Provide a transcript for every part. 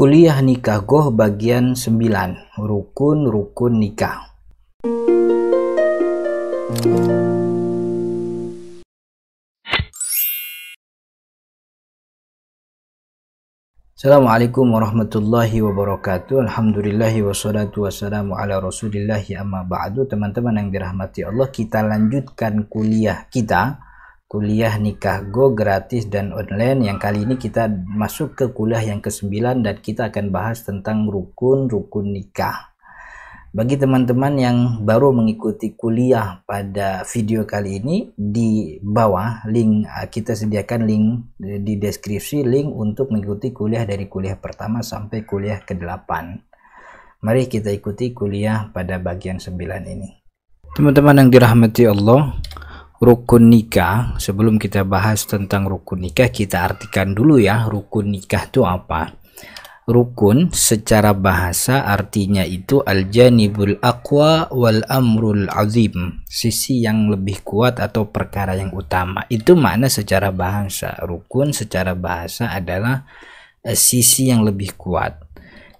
Kuliah Nikah Goh bagian 9, Rukun-rukun nikah. Assalamualaikum warahmatullahi wabarakatuh. Alhamdulillahi wassalatu wassalamu ala rasulillahi amma ba'du. Teman-teman yang dirahmati Allah, kita lanjutkan kuliah kita, kuliah Nikah Goh gratis dan online. Yang kali ini kita masuk ke kuliah yang ke-9 dan kita akan bahas tentang rukun-rukun nikah. Bagi teman-teman yang baru mengikuti kuliah pada video kali ini, di bawah link kita sediakan link di deskripsi, link untuk mengikuti kuliah dari kuliah pertama sampai kuliah ke-8. Mari kita ikuti kuliah pada bagian 9 ini. Teman-teman yang dirahmati Allah, rukun nikah, sebelum kita bahas tentang rukun nikah, kita artikan dulu ya, rukun nikah itu apa. Rukun secara bahasa artinya itu al-janibul aqwa wal amrul azim, sisi yang lebih kuat atau perkara yang utama. Itu makna secara bahasa. Rukun secara bahasa adalah sisi yang lebih kuat.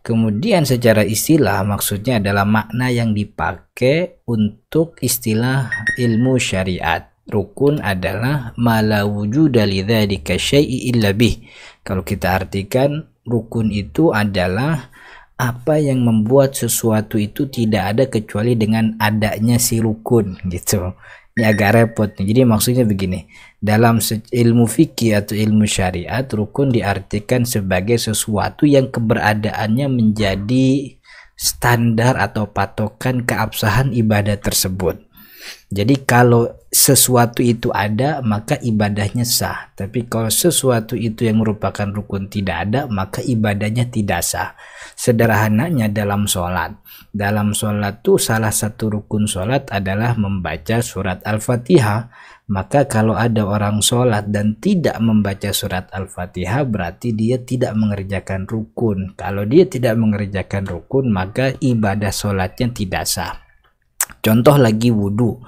Kemudian secara istilah maksudnya adalah makna yang dipakai untuk istilah ilmu syariat. Rukun adalah ma la wujuda lidzalika syai'in illa bih. Kalau kita artikan, rukun itu adalah apa yang membuat sesuatu itu tidak ada kecuali dengan adanya si rukun, gitu. Ini agak repot nih. Jadi maksudnya begini, dalam ilmu fikih atau ilmu syariat, rukun diartikan sebagai sesuatu yang keberadaannya menjadi standar atau patokan keabsahan ibadah tersebut. Jadi kalau sesuatu itu ada, maka ibadahnya sah. Tapi kalau sesuatu itu yang merupakan rukun tidak ada, maka ibadahnya tidak sah. Sederhananya dalam sholat. Dalam sholat itu salah satu rukun sholat adalah membaca surat Al-Fatihah. Maka kalau ada orang sholat dan tidak membaca surat Al-Fatihah, berarti dia tidak mengerjakan rukun. Kalau dia tidak mengerjakan rukun, maka ibadah sholatnya tidak sah. Contoh lagi wudhu.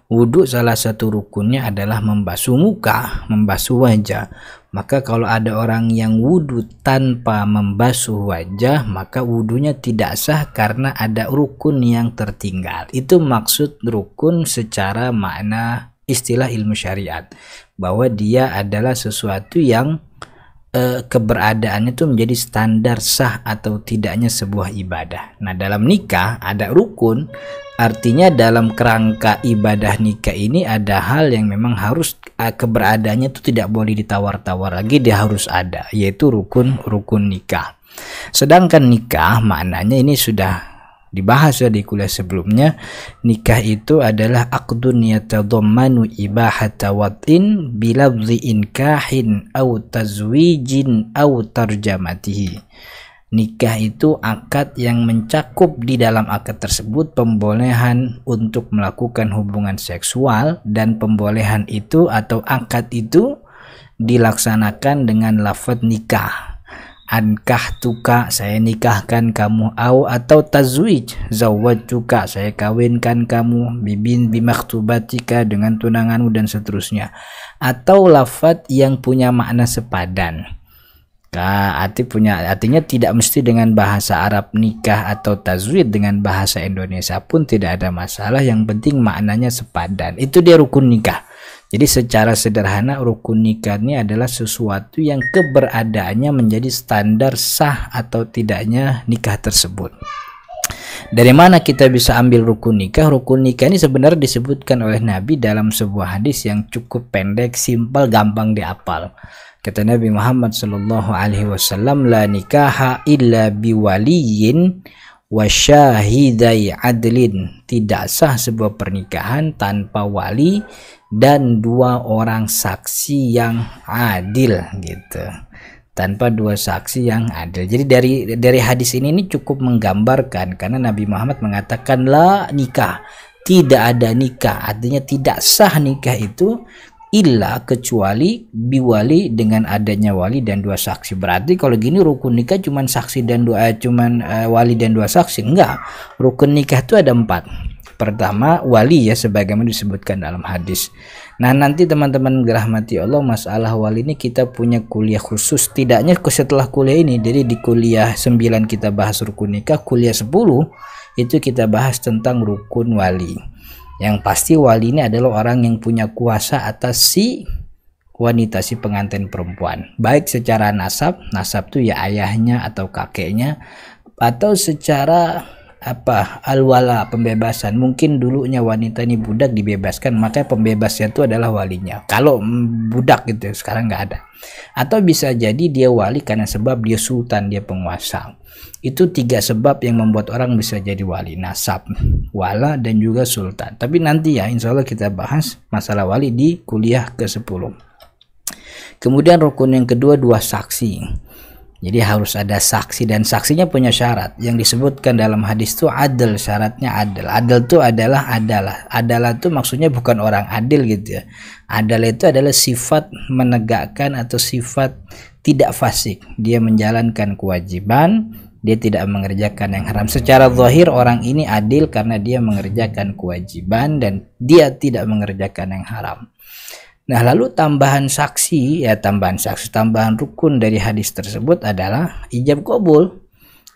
Wudhu salah satu rukunnya adalah membasuh muka, membasuh wajah. Maka kalau ada orang yang wudhu tanpa membasuh wajah, maka wudhunya tidak sah karena ada rukun yang tertinggal. Itu maksud rukun secara makna istilah ilmu syariat, bahwa dia adalah sesuatu yang keberadaannya itu menjadi standar sah atau tidaknya sebuah ibadah. Nah, dalam nikah ada rukun, artinya dalam kerangka ibadah nikah ini ada hal yang memang harus keberadaannya itu tidak boleh ditawar-tawar lagi, dia harus ada, yaitu rukun nikah. Sedangkan nikah maknanya ini sudah dibahas ya di kuliah sebelumnya. Nikah itu adalah aqdun yatadammanu ibahata wat'in bilafzi inkahin au tazwijin au tarjamatihi. Nikah itu akad yang mencakup di dalam akad tersebut pembolehan untuk melakukan hubungan seksual, dan pembolehan itu atau akad itu dilaksanakan dengan lafaz nikah. Ankahtuka, saya nikahkan kamu, atau tazwij, zawwajtuka, saya kawinkan kamu, bimakhtubatika, dengan tunanganmu, dan seterusnya. Atau lafaz yang punya makna sepadan. Artinya tidak mesti dengan bahasa Arab nikah atau tazwid, dengan bahasa Indonesia pun tidak ada masalah, yang penting maknanya sepadan. Itu dia rukun nikah. Jadi secara sederhana rukun nikah ini adalah sesuatu yang keberadaannya menjadi standar sah atau tidaknya nikah tersebut. Dari mana kita bisa ambil rukun nikah? Rukun nikah ini sebenarnya disebutkan oleh Nabi dalam sebuah hadis yang cukup pendek, simpel, gampang dihafal. Kata Nabi Muhammad sallallahu alaihi wasallam, la nikaha illa biwaliyin wa syahidai adlin. Tidak sah sebuah pernikahan tanpa wali dan dua orang saksi yang adil, gitu. Tanpa dua saksi yang adil. Jadi dari hadis ini cukup menggambarkan, karena Nabi Muhammad mengatakan la nikah, tidak ada nikah, artinya tidak sah nikah itu illa kecuali biwali, dengan adanya wali dan dua saksi. Berarti kalau gini rukun nikah cuman wali dan dua saksi? Enggak. Rukun nikah itu ada 4. pertama wali ya, sebagaimana disebutkan dalam hadis. Nah, nanti teman-teman dirahmati Allah, masalah wali ini kita punya kuliah khusus, tidaknya setelah kuliah ini. Jadi di kuliah 9 kita bahas rukun nikah, kuliah 10 itu kita bahas tentang rukun wali. Yang pasti wali ini adalah orang yang punya kuasa atas si wanita, si pengantin perempuan, baik secara nasab tuh ya ayahnya atau kakeknya, atau secara alwala, pembebasan. Mungkin dulunya wanita ini budak dibebaskan, maka pembebasnya itu adalah walinya. Kalau budak gitu, sekarang nggak ada. Atau bisa jadi dia wali karena sebab dia sultan, dia penguasa. Itu 3 sebab yang membuat orang bisa jadi wali: nasab, wala, dan juga sultan. Tapi nanti ya insya Allah kita bahas masalah wali di kuliah ke-10. Kemudian rukun yang kedua 2 saksi. Jadi harus ada saksi, dan saksinya punya syarat yang disebutkan dalam hadis itu adil. Syaratnya adil. Adil itu adalah adalah itu maksudnya bukan orang adil gitu ya. Adil itu adalah sifat menegakkan atau sifat tidak fasik. Dia menjalankan kewajiban, dia tidak mengerjakan yang haram. Secara zahir orang ini adil karena dia mengerjakan kewajiban dan dia tidak mengerjakan yang haram. Nah, lalu tambahan rukun dari hadis tersebut adalah ijab qabul.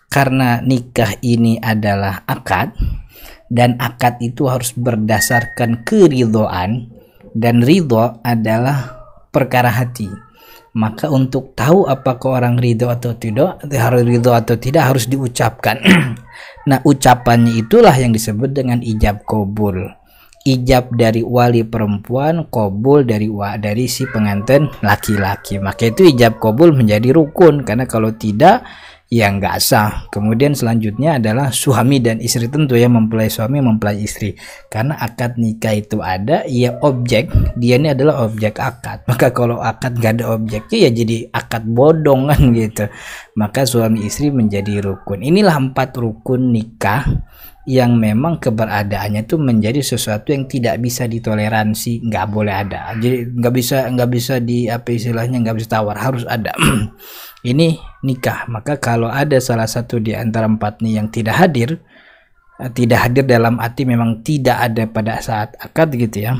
Karena nikah ini adalah akad, dan akad itu harus berdasarkan keridhaan, dan ridho adalah perkara hati. Maka untuk tahu apakah orang ridho atau tidak, harus diucapkan. Nah, ucapannya itulah yang disebut dengan ijab qabul. Ijab dari wali perempuan, qabul dari si pengantin laki-laki. Maka itu ijab qabul menjadi rukun, karena kalau tidak ya nggak sah. Kemudian selanjutnya adalah suami dan istri, tentu ya, mempelai suami mempelai istri. Karena akad nikah itu ada, ya objek, dia ini adalah objek akad. Maka kalau akad nggak ada objeknya ya jadi akad bodong kan gitu. Maka suami istri menjadi rukun. Inilah 4 rukun nikah yang memang keberadaannya itu menjadi sesuatu yang tidak bisa ditoleransi, nggak boleh ada. Jadi nggak bisa nggak bisa tawar, harus ada. Ini nikah. Maka kalau ada salah satu di antara 4 ini yang tidak hadir dalam arti memang tidak ada pada saat akad gitu ya,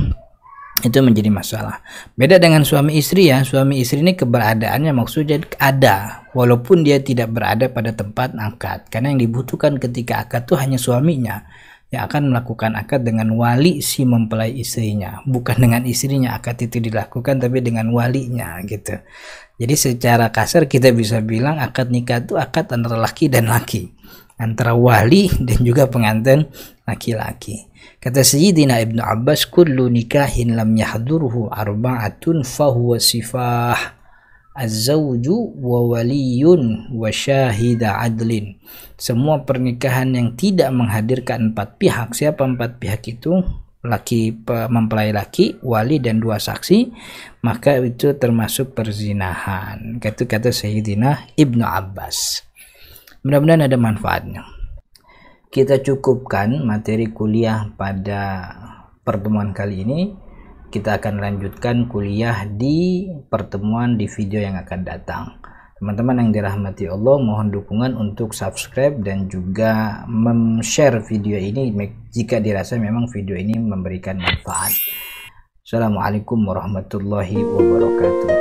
itu menjadi masalah. Beda dengan suami istri ya. Suami istri ini keberadaannya maksudnya ada, walaupun dia tidak berada pada tempat akad. Karena yang dibutuhkan ketika akad itu hanya suaminya yang akan melakukan akad dengan wali si mempelai istrinya, bukan dengan istrinya akad itu dilakukan, tapi dengan walinya gitu. Jadi secara kasar kita bisa bilang akad nikah itu akad antara laki dan laki, antara wali dan juga pengantin laki-laki. Kata Sayyidina Ibnu Abbas, kullu nikahin lam yahdurhu arba'atun fahuwa sifah, az-zawju wa waliyun wa syahida adlin. Semua pernikahan yang tidak menghadirkan 4 pihak. Siapa 4 pihak itu? Mempelai laki, wali, dan 2 saksi, maka itu termasuk perzinahan. Kata Sayyidina Ibnu Abbas. Mudah-mudahan ada manfaatnya. Kita cukupkan materi kuliah pada pertemuan kali ini. Kita akan lanjutkan kuliah di pertemuan di video yang akan datang. Teman-teman yang dirahmati Allah, mohon dukungan untuk subscribe dan juga share video ini jika dirasa memang video ini memberikan manfaat. Assalamualaikum warahmatullahi wabarakatuh.